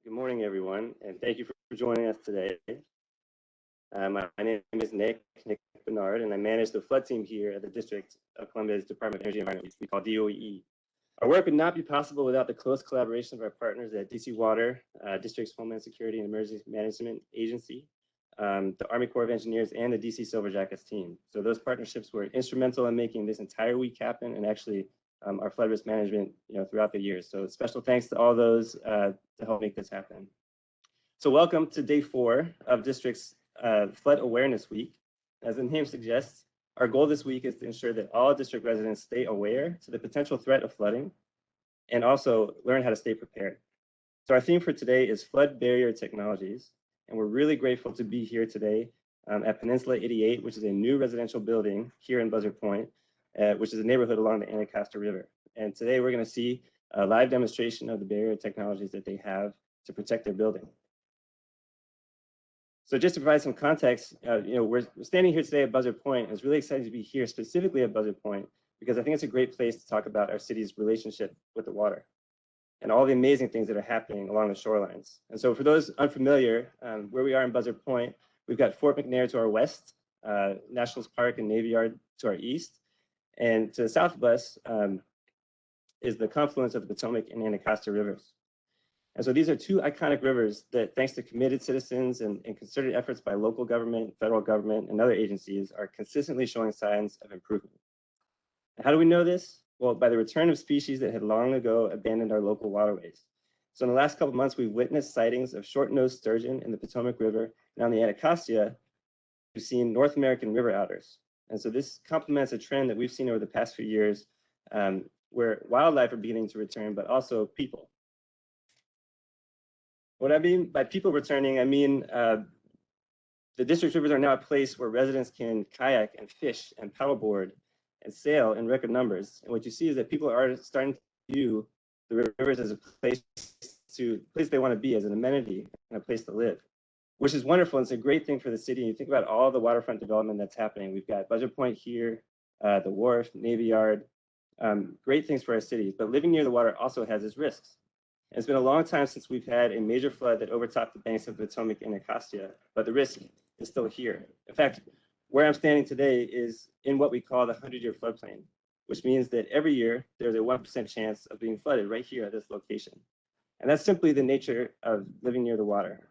Good morning, everyone, and thank you for joining us today. My name is Nick Bernard, and I manage the flood team here at the District of Columbia's Department of Energy and Environment, we call DOEE. Our work would not be possible without the close collaboration of our partners at DC Water, District's Homeland Security and Emergency Management Agency, the Army Corps of Engineers, and the DC Silver Jackets team. So those partnerships were instrumental in making this entire week happen, and actually our flood risk management, throughout the years. So special thanks to all those to help make this happen. So welcome to day 4 of District's Flood Awareness Week. As the name suggests, our goal this week is to ensure that all district residents stay aware to the potential threat of flooding and also learn how to stay prepared. So our theme for today is flood barrier technologies, and we're really grateful to be here today at Peninsula 88, which is a new residential building here in Buzzard Point, which is a neighborhood along the Anacostia River. And today we're going to see a live demonstration of the barrier technologies that they have to protect their building. So just to provide some context, we're standing here today at Buzzard Point. And it's really exciting to be here specifically at Buzzard Point because I think it's a great place to talk about our city's relationship with the water and all the amazing things that are happening along the shorelines. And so for those unfamiliar, where we are in Buzzard Point, we've got Fort McNair to our west, Nationals Park and Navy Yard to our east, and to the south of us is the confluence of the Potomac and Anacostia rivers. And so these are two iconic rivers that, thanks to committed citizens and concerted efforts by local government, federal government, and other agencies, are consistently showing signs of improvement. And how do we know this? Well, by the return of species that had long ago abandoned our local waterways. So in the last couple of months, we've witnessed sightings of short-nosed sturgeon in the Potomac River, and on the Anacostia, we've seen North American river otters. And so this complements a trend that we've seen over the past few years where wildlife are beginning to return, but also people. What I mean by people returning, I mean the district rivers are now a place where residents can kayak and fish and paddleboard and sail in record numbers. And what you see is that people are starting to view the rivers as a place they want to be, as an amenity and a place to live, which is wonderful. It's a great thing for the city. You think about all the waterfront development that's happening. We've got Buzzard Point here, the wharf, Navy Yard, great things for our city. But living near the water also has its risks. And it's been a long time since we've had a major flood that overtopped the banks of the Potomac and Anacostia, but the risk is still here. In fact, where I'm standing today is in what we call the 100-year floodplain, which means that every year there's a 1% chance of being flooded right here at this location. And that's simply the nature of living near the water.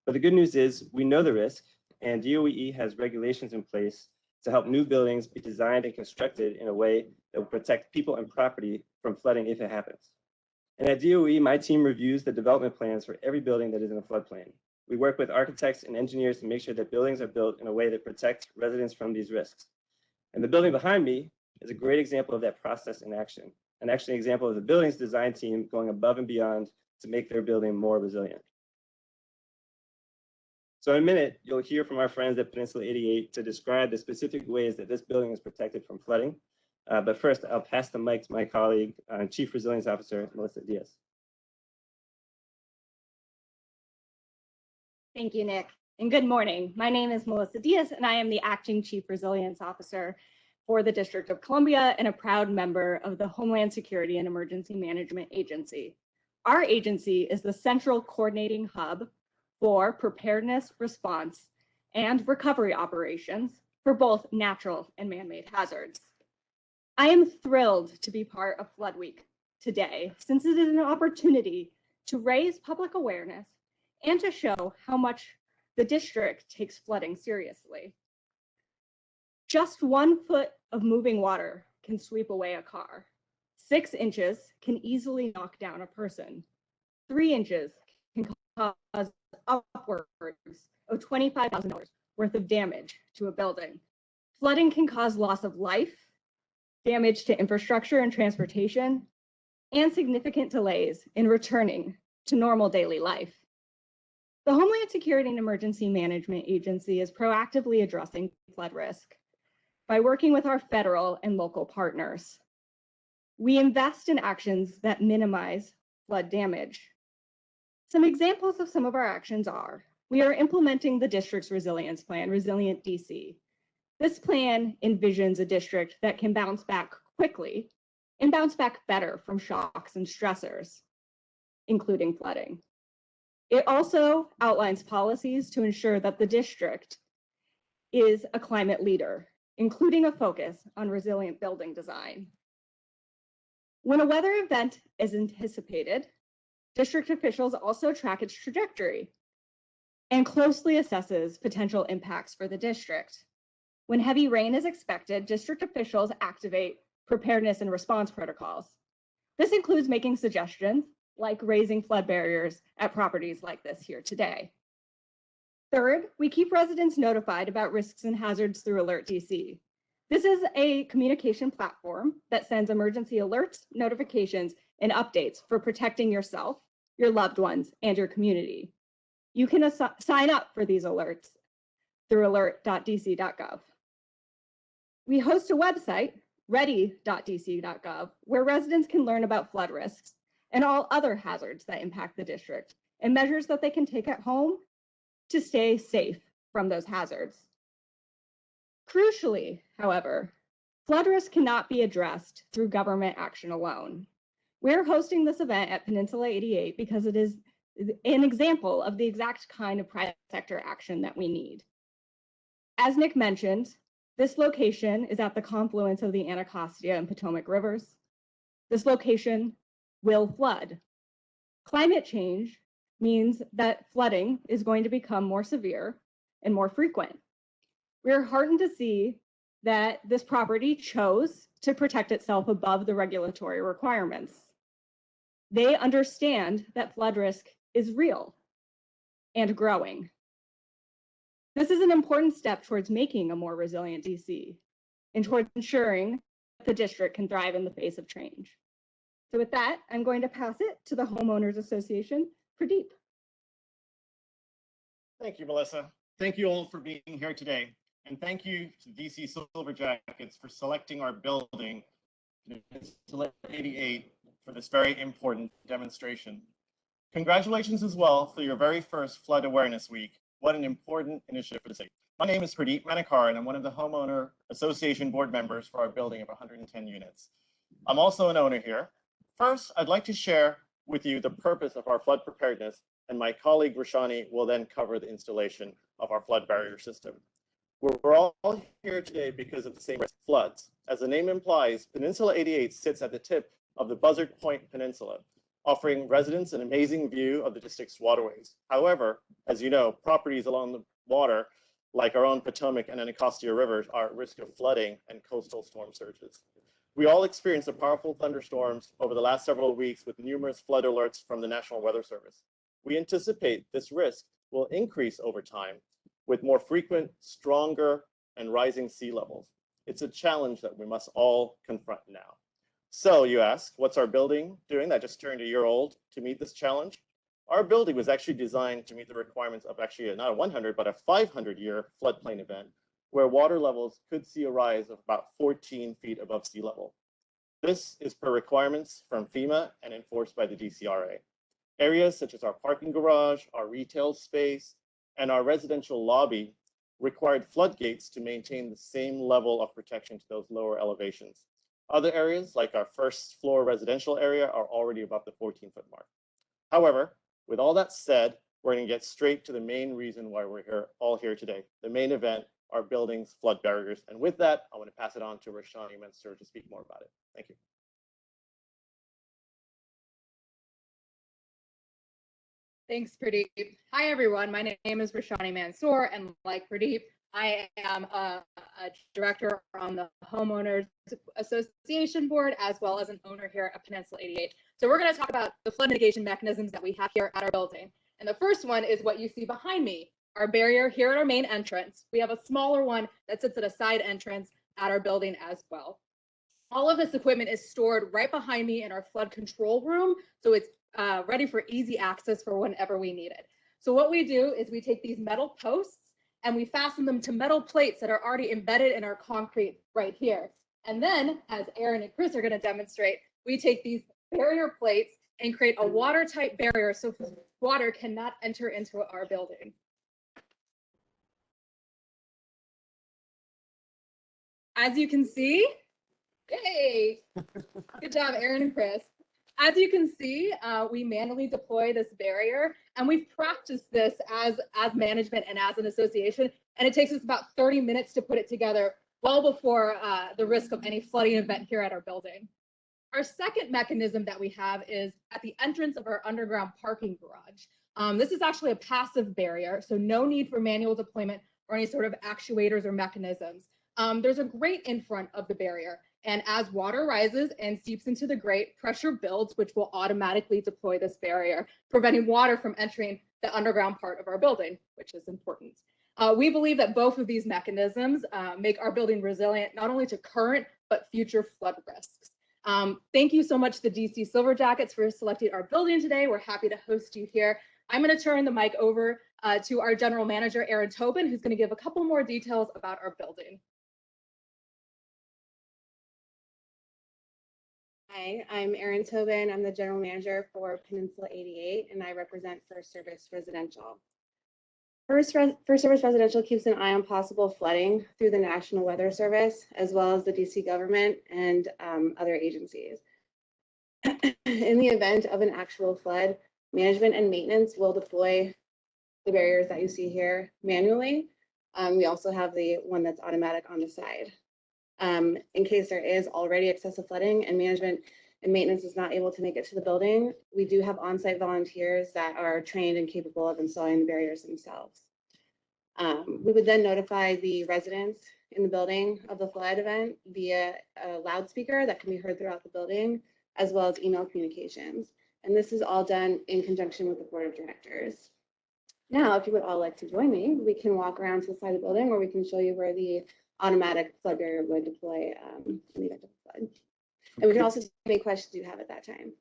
But the good news is we know the risk, and DOEE has regulations in place to help new buildings be designed and constructed in a way that will protect people and property from flooding if it happens. And at DOE, my team reviews the development plans for every building that is in a floodplain. We work with architects and engineers to make sure that buildings are built in a way that protects residents from these risks. And the building behind me is a great example of that process in action, and actually an example of the building's design team going above and beyond to make their building more resilient. So in a minute, you'll hear from our friends at Peninsula 88 to describe the specific ways that this building is protected from flooding. But first, I'll pass the mic to my colleague, Chief Resilience Officer, Melissa Diaz. Thank you, Nick, and good morning. My name is Melissa Diaz, and I am the Acting Chief Resilience Officer for the District of Columbia and a proud member of the Homeland Security and Emergency Management Agency. Our agency is the central coordinating hub for preparedness, response, and recovery operations for both natural and man-made hazards. I am thrilled to be part of Flood Week today, since it is an opportunity to raise public awareness and to show how much the district takes flooding seriously. Just 1 foot of moving water can sweep away a car. 6 inches can easily knock down a person. 3 inches can cause upwards of $25,000 worth of damage to a building. Flooding can cause loss of life, damage to infrastructure and transportation, and significant delays in returning to normal daily life. The Homeland Security and Emergency Management Agency is proactively addressing flood risk by working with our federal and local partners. We invest in actions that minimize flood damage. Some examples of some of our actions are, we are implementing the district's resilience plan, Resilient DC. This plan envisions a district that can bounce back quickly and bounce back better from shocks and stressors, including flooding. It also outlines policies to ensure that the district is a climate leader, including a focus on resilient building design. When a weather event is anticipated, district officials also track its trajectory and closely assesses potential impacts for the district. When heavy rain is expected, district officials activate preparedness and response protocols. This includes making suggestions like raising flood barriers at properties like this here today. Third, we keep residents notified about risks and hazards through Alert DC. This is a communication platform that sends emergency alerts, notifications, and updates for protecting yourself, your loved ones, and your community. You can sign up for these alerts through alert.dc.gov. We host a website, ready.dc.gov, where residents can learn about flood risks and all other hazards that impact the district and measures that they can take at home to stay safe from those hazards. Crucially, however, flood risk cannot be addressed through government action alone. We're hosting this event at Peninsula 88 because it is an example of the exact kind of private sector action that we need. As Nick mentioned, this location is at the confluence of the Anacostia and Potomac rivers. This location will flood. Climate change means that flooding is going to become more severe and more frequent. We're heartened to see that this property chose to protect itself above the regulatory requirements. They understand that flood risk is real and growing. This is an important step towards making a more resilient DC and towards ensuring that the district can thrive in the face of change. So with that, I'm going to pass it to the Homeowners Association, Pradeep. Thank you, Melissa. Thank you all for being here today. And thank you to DC Silver Jackets for selecting our building, Peninsula 88, for this very important demonstration. Congratulations as well for your very first Flood Awareness Week. What an important initiative for the city. My name is Pradeep Manakar, and I'm one of the Homeowner Association board members for our building of 110 units. I'm also an owner here. First, I'd like to share with you the purpose of our flood preparedness, and my colleague Rashani will then cover the installation of our flood barrier system. We're all here today because of the same risk, floods. As the name implies, Peninsula 88 sits at the tip of the Buzzard Point Peninsula, offering residents an amazing view of the district's waterways. However, as you know, properties along the water, like our own Potomac and Anacostia rivers, are at risk of flooding and coastal storm surges. We all experienced the powerful thunderstorms over the last several weeks with numerous flood alerts from the National Weather Service. We anticipate this risk will increase over time with more frequent, stronger, and rising sea levels. It's a challenge that we must all confront now. So you ask, what's our building doing that just turned a year old to meet this challenge? Our building was actually designed to meet the requirements of actually not a 100, but a 500-year floodplain event, where water levels could see a rise of about 14 feet above sea level. This is per requirements from FEMA and enforced by the DCRA. Areas such as our parking garage, our retail space, and our residential lobby required floodgates to maintain the same level of protection to those lower elevations. Other areas, like our first floor residential area, are already above the 14-foot mark. However, with all that said, we're going to get straight to the main reason why we're all here today, the main event, our building's flood barriers. And with that, I want to pass it on to Rashani Mansour to speak more about it. Thank you. Thanks, Pradeep. Hi, everyone. My name is Rashani Mansour, and like Pradeep, I am a director on the Homeowners Association board, as well as an owner here at Peninsula 88. So we're going to talk about the flood mitigation mechanisms that we have here at our building. And the first one is what you see behind me, our barrier here at our main entrance. We have a smaller one that sits at a side entrance at our building as well. All of this equipment is stored right behind me in our flood control room, so it's ready for easy access for whenever we need it. So what we do is we take these metal posts and we fasten them to metal plates that are already embedded in our concrete right here. And then, as Aaron and Chris are going to demonstrate, we take these barrier plates and create a watertight barrier so water cannot enter into our building. As you can see, yay! Good job, Aaron and Chris. as you can see, we manually deploy this barrier, and we've practiced this as management and as an association, and it takes us about 30 minutes to put it together, well before the risk of any flooding event here at our building. Our second mechanism that we have is at the entrance of our underground parking garage. This is actually a passive barrier, so no need for manual deployment or any sort of actuators or mechanisms. There's a grate in front of the barrier, and as water rises and seeps into the grate, pressure builds, which will automatically deploy this barrier, preventing water from entering the underground part of our building, which is important. We believe that both of these mechanisms make our building resilient, not only to current, but future flood risks. Thank you so much to the DC Silver Jackets for selecting our building today. We're happy to host you here. I'm going to turn the mic over to our general manager, Aaron Tobin, who's going to give a couple more details about our building. Hi, I'm Erin Tobin. I'm the general manager for Peninsula 88, and I represent First Service Residential. First Service Residential keeps an eye on possible flooding through the National Weather Service, as well as the DC government and other agencies. In the event of an actual flood, management and maintenance will deploy the barriers that you see here manually. We also have the one that's automatic on the side. In case there is already excessive flooding and management and maintenance is not able to make it to the building, we do have on-site volunteers that are trained and capable of installing the barriers themselves. We would then notify the residents in the building of the flood event via a loudspeaker that can be heard throughout the building, as well as email communications. And this is all done in conjunction with the board of directors. Now, if you would all like to join me, we can walk around to the side of the building, or we can show you where the automatic flood barrier would deploy in the event of a flood. And we can also see any questions you have at that time.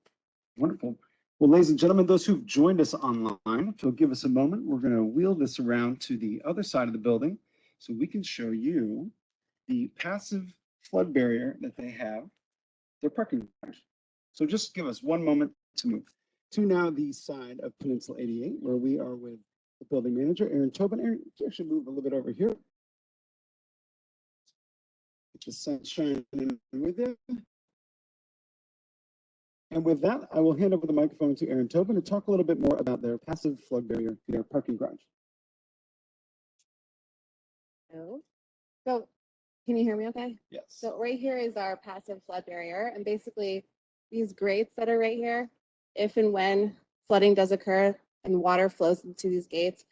Wonderful. Well, ladies and gentlemen, those who've joined us online, if you'll give us a moment, we're going to wheel this around to the other side of the building so we can show you the passive flood barrier that they have, their parking garage. So just give us one moment to move to now the side of Peninsula 88, where we are with the building manager, Aaron Tobin. Aaron, you actually move a little bit over here. Get the sunshine in with you. And with that, I will hand over the microphone to Aaron Tobin to talk a little bit more about their passive flood barrier, their parking garage. So can you hear me okay? Yes. So right here is our passive flood barrier. And basically these grates that are right here, if and when flooding does occur and water flows into these gates,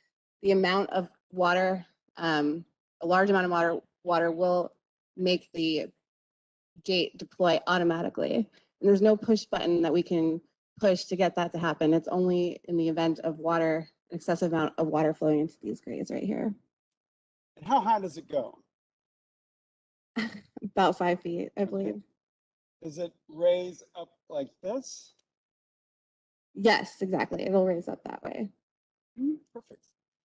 the amount of water, a large amount of water will make the gate deploy automatically. And there's no push button that we can push to get that to happen. It's only in the event of water, an excessive amount of water flowing into these grates right here. And how high does it go? About 5 feet, I believe. Does it raise up like this? Yes, exactly. It'll raise up that way. Perfect.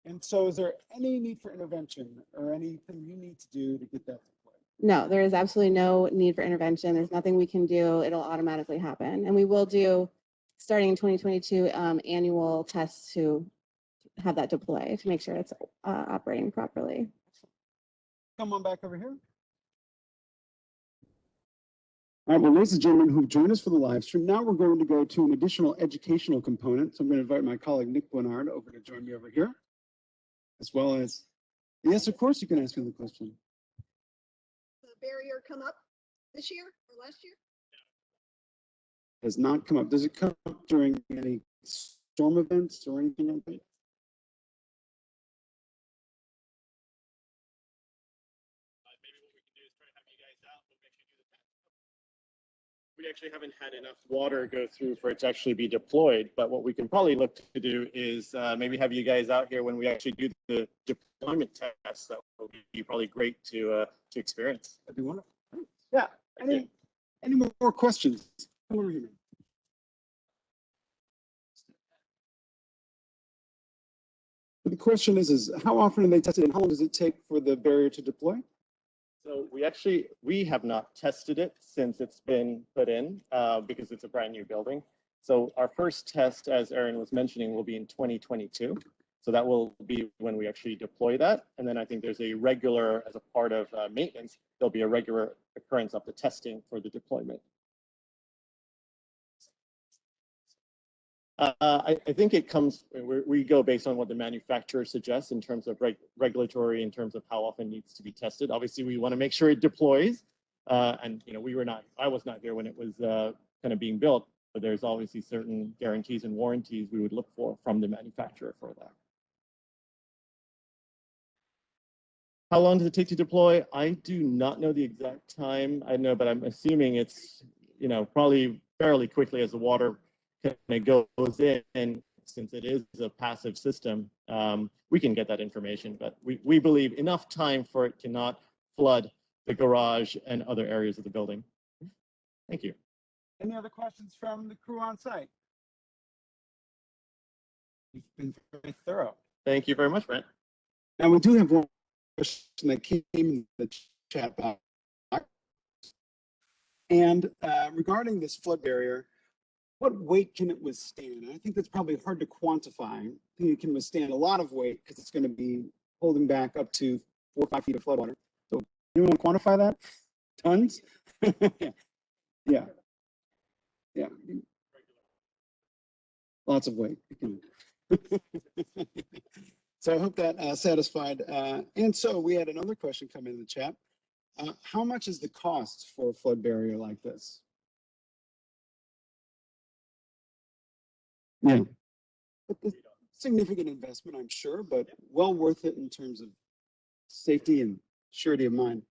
And so is there any need for intervention or anything you need to do to get that deployed? No, there is absolutely no need for intervention. There's nothing we can do. It'll automatically happen. And we will do, starting in 2022, annual tests to have that deploy to make sure it's operating properly. Come on back over here. All right, well, ladies and gentlemen who've joined us for the live stream, now we're going to go to an additional educational component. So I'm going to invite my colleague Nick Bernard over to join me over here, as well as, yes, of course, you can ask me the question. The barrier come up this year or last year? Does not come up. Does it come up during any storm events or anything like that? We actually haven't had enough water go through for it to actually be deployed, but what we can probably look to do is maybe have you guys out here when we actually do the deployment test. That will be probably great to experience. That'd be wonderful. Yeah. Any more questions? Come over here. The question is how often are they tested and how long does it take for the barrier to deploy? So we have not tested it since it's been put in because it's a brand new building. So our first test, as Erin was mentioning, will be in 2022. So that will be when we actually deploy that. And then I think there's a regular, as a part of maintenance, there'll be a regular occurrence of the testing for the deployment. I think it comes, we go based on what the manufacturer suggests in terms of regulatory, in terms of how often it needs to be tested. Obviously, we want to make sure it deploys. And I was not here when it was kind of being built, but there's obviously certain guarantees and warranties we would look for from the manufacturer for that. How long does it take to deploy? I do not know the exact time. I know, but I'm assuming it's, probably fairly quickly as the water kind of goes in, since it is a passive system. We can get that information, but we believe enough time for it to not flood the garage and other areas of the building. Thank you. Any other questions from the crew on site? You've been very thorough. Thank you very much, Brent. Now, we do have one question that came in the chat box. And regarding this flood barrier, what weight can it withstand? And I think that's probably hard to quantify. I think it can withstand a lot of weight because it's going to be holding back up to 4 or 5 feet of floodwater. So, anyone want to quantify that? Tons? Yeah. Yeah. Lots of weight. So I hope that satisfied. And so we had another question come in the chat. How much is the cost for a flood barrier like this? Yeah, it's significant investment, I'm sure, but well worth it in terms of safety and surety of mind.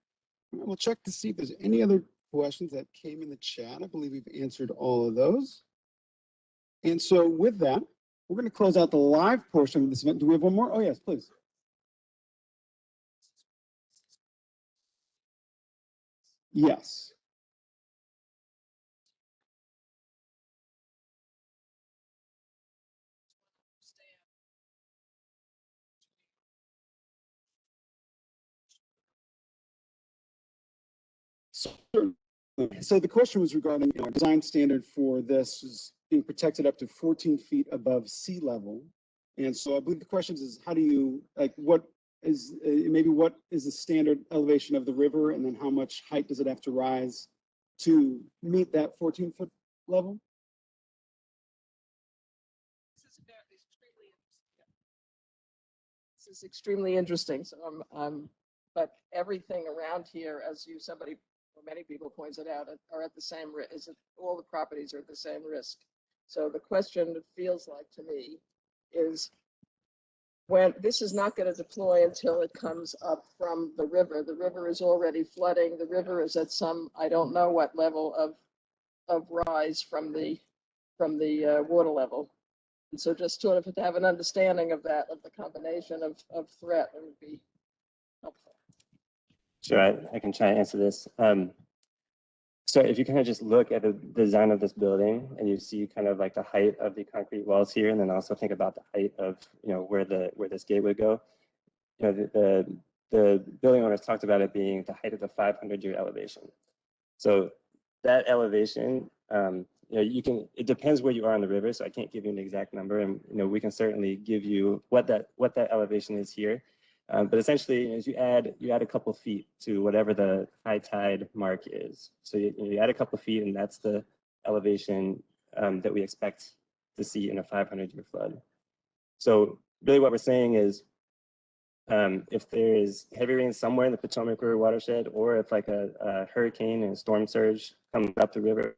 We'll check to see if there's any other questions that came in the chat. I believe we've answered all of those. And so with that, we're going to close out the live portion of this event. Do we have one more? Oh, yes, please. Yes. So the question was regarding our design standard for this is being protected up to 14 feet above sea level. And so I believe the question is how do you, what is the standard elevation of the river, and then how much height does it have to rise to meet that 14-foot level? This is extremely interesting. So but everything around here, as many people pointed out, are at the same risk. All the properties are at the same risk. So the question, it feels like to me, is when this is not going to deploy until it comes up from the river. The river is already flooding. The river is at some, I don't know what level of rise from the water level. And so just sort of to have an understanding of that, of the combination of threat, it would be helpful. Sure, I can try and answer this. So if you kind of just look at the design of this building and you see kind of like the height of the concrete walls here, and then also think about the height of, where this gate would go. The building owners talked about it being the height of the 500-year elevation. So that elevation, it depends where you are on the river, so I can't give you an exact number, and we can certainly give you what that elevation is here. But essentially, as you add a couple feet to whatever the high tide mark is. So you add a couple feet, and that's the elevation that we expect to see in a 500-year flood. So really what we're saying is, if there is heavy rain somewhere in the Potomac River watershed, or if like a hurricane and a storm surge comes up the river,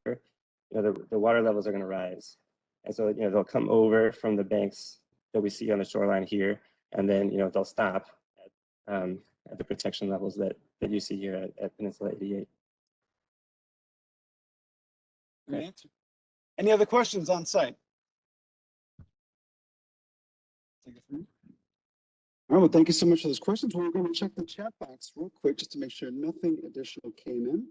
the water levels are going to rise. And so, they'll come over from the banks that we see on the shoreline here, and then, they'll stop at the protection levels that you see here at Peninsula 88. Great answer. Any other questions on site? All right, well, thank you so much for those questions. We're going to check the chat box real quick just to make sure nothing additional came in.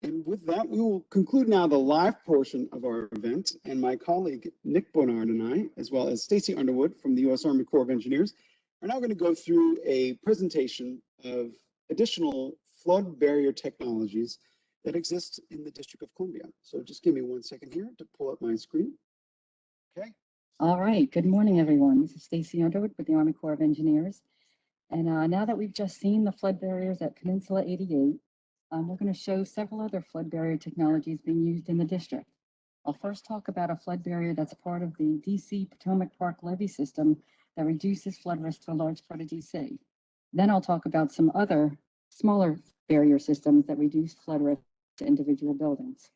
And with that, we will conclude now the live portion of our event. And my colleague, Nick Bonard, and I, as well as Stacy Underwood from the U.S. Army Corps of Engineers, are now going to go through a presentation of additional flood barrier technologies that exist in the District of Columbia. So just give me 1 second here to pull up my screen. Okay. All right. Good morning, everyone. This is Stacy Underwood with the Army Corps of Engineers. And now that we've just seen the flood barriers at Peninsula 88, we're going to show several other flood barrier technologies being used in the district. I'll first talk about a flood barrier that's a part of the DC Potomac Park levee system that reduces flood risk to a large part of DC. Then I'll talk about some other smaller barrier systems that reduce flood risk to individual buildings.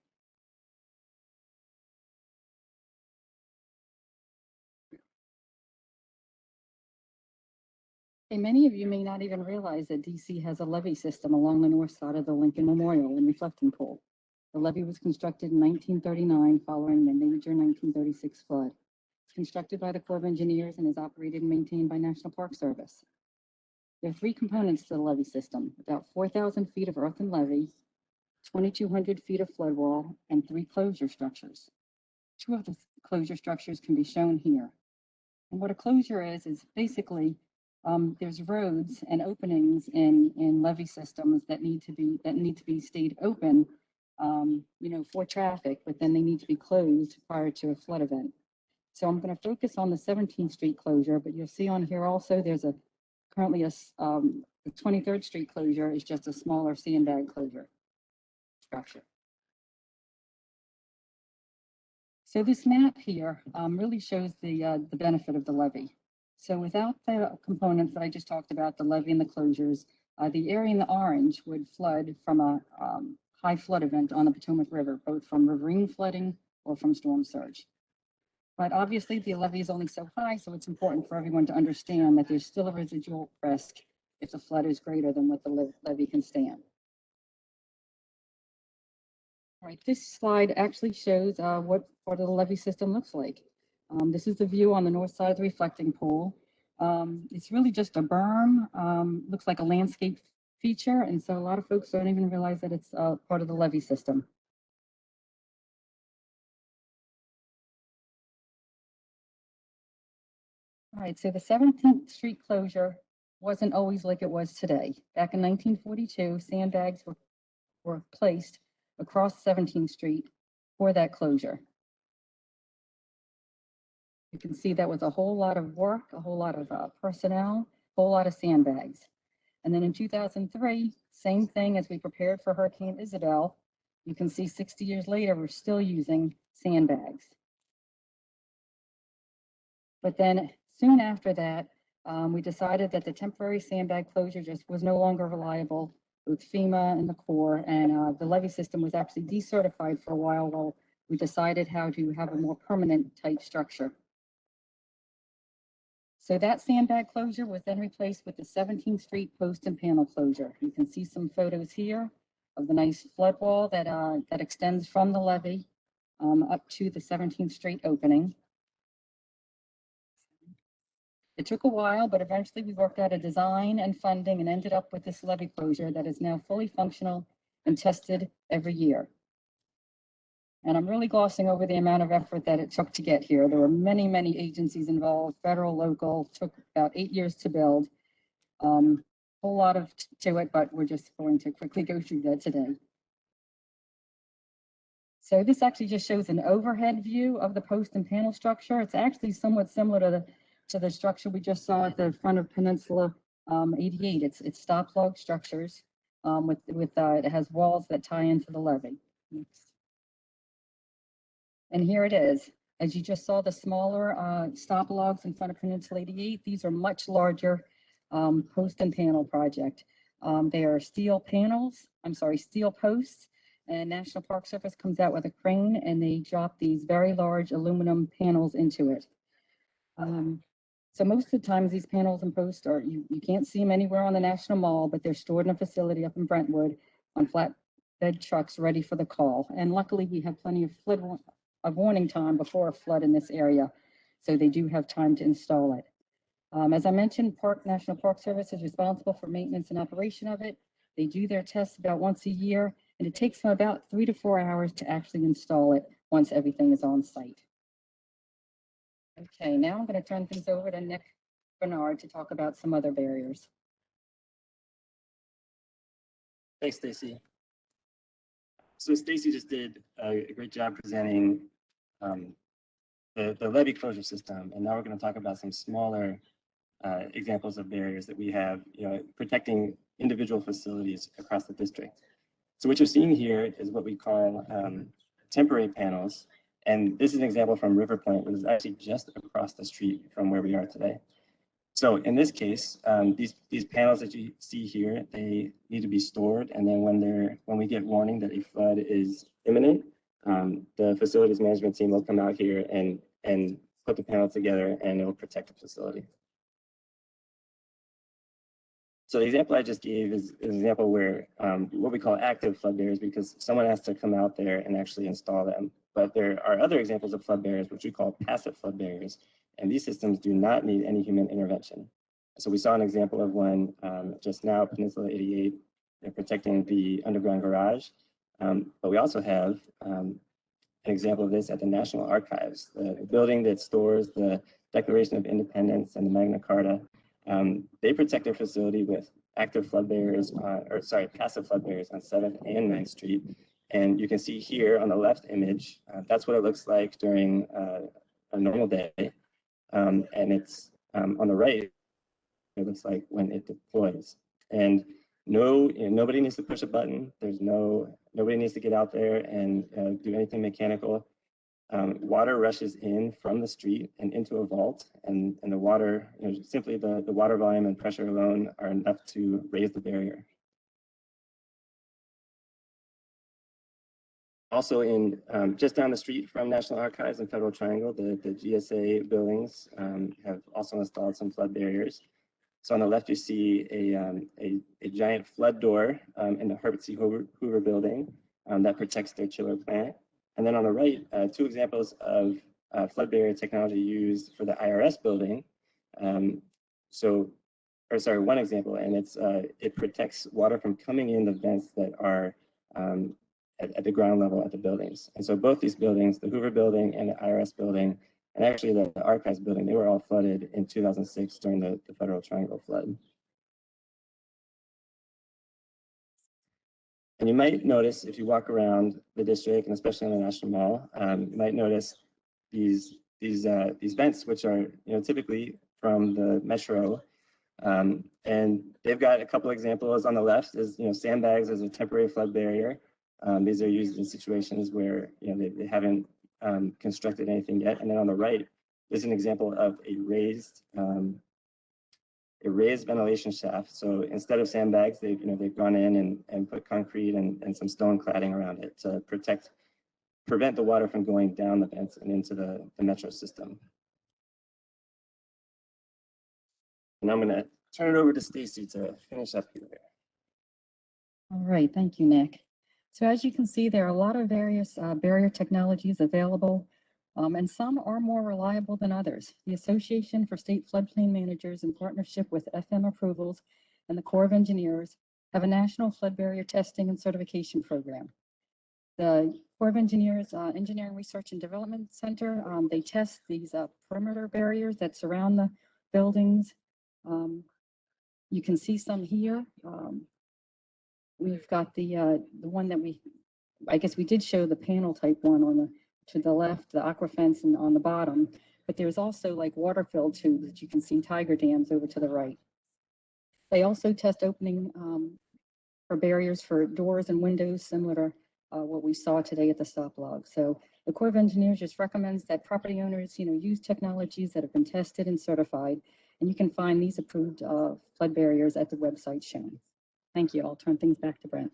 Okay, many of you may not even realize that DC has a levee system along the north side of the Lincoln Memorial and Reflecting Pool. The levee was constructed in 1939 following the major 1936 flood. It's constructed by the Corps of Engineers and is operated and maintained by National Park Service. There are three components to the levee system: about 4,000 feet of earthen levee, 2,200 feet of flood wall, and 3 closure structures. 2 of the closure structures can be shown here. And what a closure is basically there's roads and openings in levee systems that need to be stayed open, for traffic, but then they need to be closed prior to a flood event. So I'm going to focus on the 17th Street closure, but you'll see on here also there's currently the 23rd Street closure is just a smaller sandbag closure structure. So this map here really shows the benefit of the levee. So without the components that I just talked about, the levee and the closures, the area in the orange would flood from a high flood event on the Potomac River, both from riverine flooding or from storm surge. But obviously the levee is only so high, so it's important for everyone to understand that there's still a residual risk if the flood is greater than what the levee can stand. All right, this slide actually shows what part of the levee system looks like. This is the view on the north side of the reflecting pool. It's really just a berm, looks like a landscape feature, and so a lot of folks don't even realize that it's part of the levee system. All right, so the 17th Street closure wasn't always like it was today. Back in 1942, sandbags were placed across 17th Street for that closure. You can see that was a whole lot of work, a whole lot of personnel, a whole lot of sandbags. And then in 2003, same thing as we prepared for Hurricane Isabel. You can see 60 years later, we're still using sandbags. But then soon after that, we decided that the temporary sandbag closure just was no longer reliable with FEMA and the Corps, and the levee system was actually decertified for a while we decided how to have a more permanent type structure. So that sandbag closure was then replaced with the 17th Street post and panel closure. You can see some photos here of the nice flood wall that extends from the levee up to the 17th Street opening. It took a while, but eventually we worked out a design and funding and ended up with this levee closure that is now fully functional and tested every year. And I'm really glossing over the amount of effort that it took to get here. There were many, many agencies involved, federal, local, took about 8 years to build. A whole lot to it, but we're just going to quickly go through that today. So this actually just shows an overhead view of the post and panel structure. It's actually somewhat similar to the structure we just saw at the front of Peninsula 88. It's stop log structures it has walls that tie into the levee. Next. And here it is. As you just saw, the smaller stop logs in front of Peninsula 88, these are much larger post and panel project. They are steel posts, and National Park Service comes out with a crane and they drop these very large aluminum panels into it. So most of the times these panels and posts you can't see them anywhere on the National Mall, but they're stored in a facility up in Brentwood on flatbed trucks ready for the call. And luckily we have plenty of warning time before a flood in this area, so they do have time to install it. As I mentioned, National Park Service is responsible for maintenance and operation of it. They do their tests about once a year, and it takes them about 3 to 4 hours to actually install it once everything is on site. Okay, now I'm going to turn things over to Nick Bernard to talk about some other barriers. Thanks, Stacy. So Stacy just did a great job presenting the levee closure system, and now we're going to talk about some smaller examples of barriers that we have, protecting individual facilities across the district. So what you're seeing here is what we call temporary panels, And this is an example from River Point, which is actually just across the street from where we are today. So in this case, these panels that you see here, they need to be stored, and then when we get warning that a flood is imminent, the facilities management team will come out here and put the panel together, and it will protect the facility. So the example I just gave is an example where what we call active flood barriers, because someone has to come out there and actually install them. But there are other examples of flood barriers, which we call passive flood barriers. And these systems do not need any human intervention. So we saw an example of one just now, Peninsula 88, they're protecting the underground garage. But we also have an example of this at the National Archives, the building that stores the Declaration of Independence and the Magna Carta. They protect their facility with active flood barriers, passive flood barriers on 7th and 9th Street. And you can see here on the left image, that's what it looks like during a normal day. And it's on the right, it looks like when it deploys. And nobody needs to push a button. Nobody needs to get out there and do anything mechanical. Water rushes in from the street and into a vault, and the water, simply the water volume and pressure alone are enough to raise the barrier. Also in just down the street from National Archives and Federal Triangle, the GSA buildings have also installed some flood barriers. So on the left, you see a giant flood door in the Herbert C. Hoover building that protects their chiller plant. And then on the right, two examples of flood barrier technology used for the IRS building. One example, and it protects water from coming in the vents that are at the ground level at the buildings. And so both these buildings, the Hoover building and the IRS building, and actually the Archives building, they were all flooded in 2006 during the Federal Triangle flood. And you might notice if you walk around the district, and especially on the National Mall, you might notice these vents, which are typically from the Metro, and they've got a couple examples on the left. Is sandbags as a temporary flood barrier. These are used in situations where they haven't constructed anything yet. And then on the right is an example of a raised ventilation shaft. So instead of sandbags, they've gone in and put concrete and some stone cladding around it to prevent the water from going down the vents and into the Metro system. And I'm going to turn it over to Stacy to finish up here. All right, thank you, Nick. So as you can see, there are a lot of various barrier technologies available, and some are more reliable than others. The Association for State Floodplain Managers, in partnership with FM Approvals and the Corps of Engineers, have a national flood barrier testing and certification program. The Corps of Engineers Engineering Research and Development Center, they test these perimeter barriers that surround the buildings. You can see some here. We've got the one that I guess we did show the panel type one to the left, the aqua fence, and on the bottom, but there's also like water filled tubes that you can see, tiger dams over to the right. They also test opening for barriers for doors and windows, similar to what we saw today at the stop log. So the Corps of Engineers just recommends that property owners, use technologies that have been tested and certified, and you can find these approved flood barriers at the website shown. Thank you. I'll turn things back to Brent.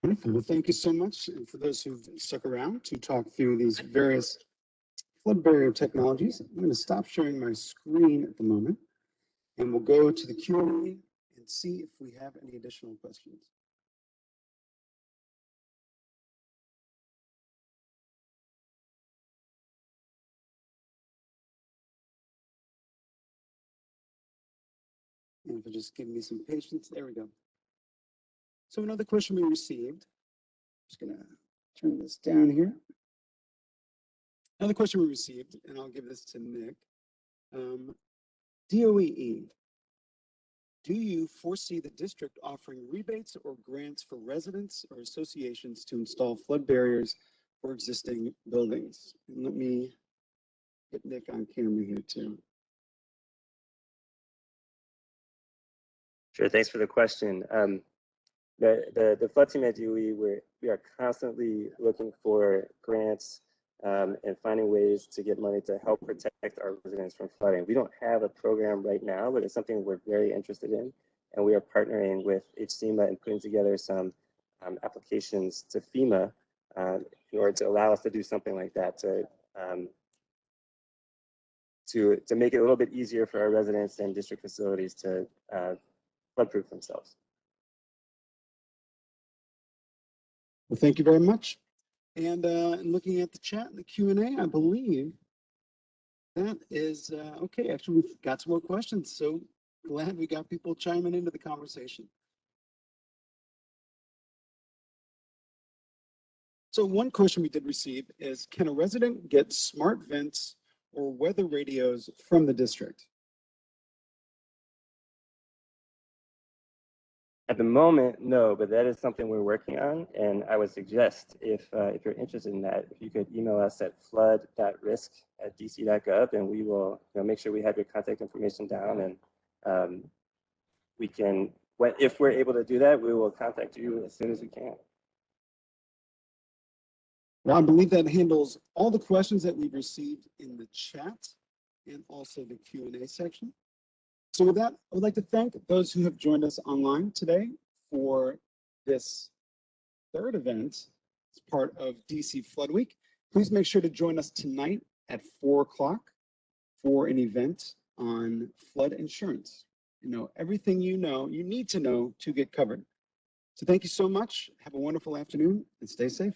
Wonderful. Well, thank you so much. And for those who've stuck around to talk through these various flood barrier technologies, I'm going to stop sharing my screen at the moment, and we'll go to the Q&A and see if we have any additional questions. And if you just give me some patience, there we go. So another question we received, just gonna turn this down here. Another question we received, and I'll give this to Nick. DOE, do you foresee the district offering rebates or grants for residents or associations to install flood barriers for existing buildings? And let me get Nick on camera here too. Sure, thanks for the question. The flood team at DOE, we are constantly looking for grants and finding ways to get money to help protect our residents from flooding. We don't have a program right now, but it's something we're very interested in. And we are partnering with HCMA and putting together some applications to FEMA in order to allow us to do something like that, to make it a little bit easier for our residents and district facilities to flood-proof themselves. Well, thank you very much. And looking at the chat and the Q&A, I believe that is okay. Actually, we've got some more questions. So glad we got people chiming into the conversation. So one question we did receive is, can a resident get smart vents or weather radios from the district? At the moment, no, but that is something we're working on. And I would suggest if you're interested in that, if you could email us at flood.risk@dc.gov, and we will make sure we have your contact information down, and we can, if we're able to do that, we will contact you as soon as we can. Well, I believe that handles all the questions that we've received in the chat and also the Q&A section. So with that, I would like to thank those who have joined us online today for this third event as part of DC Flood Week. Please make sure to join us tonight at 4 o'clock for an event on flood insurance. Everything you need to know to get covered. So thank you so much. Have a wonderful afternoon and stay safe.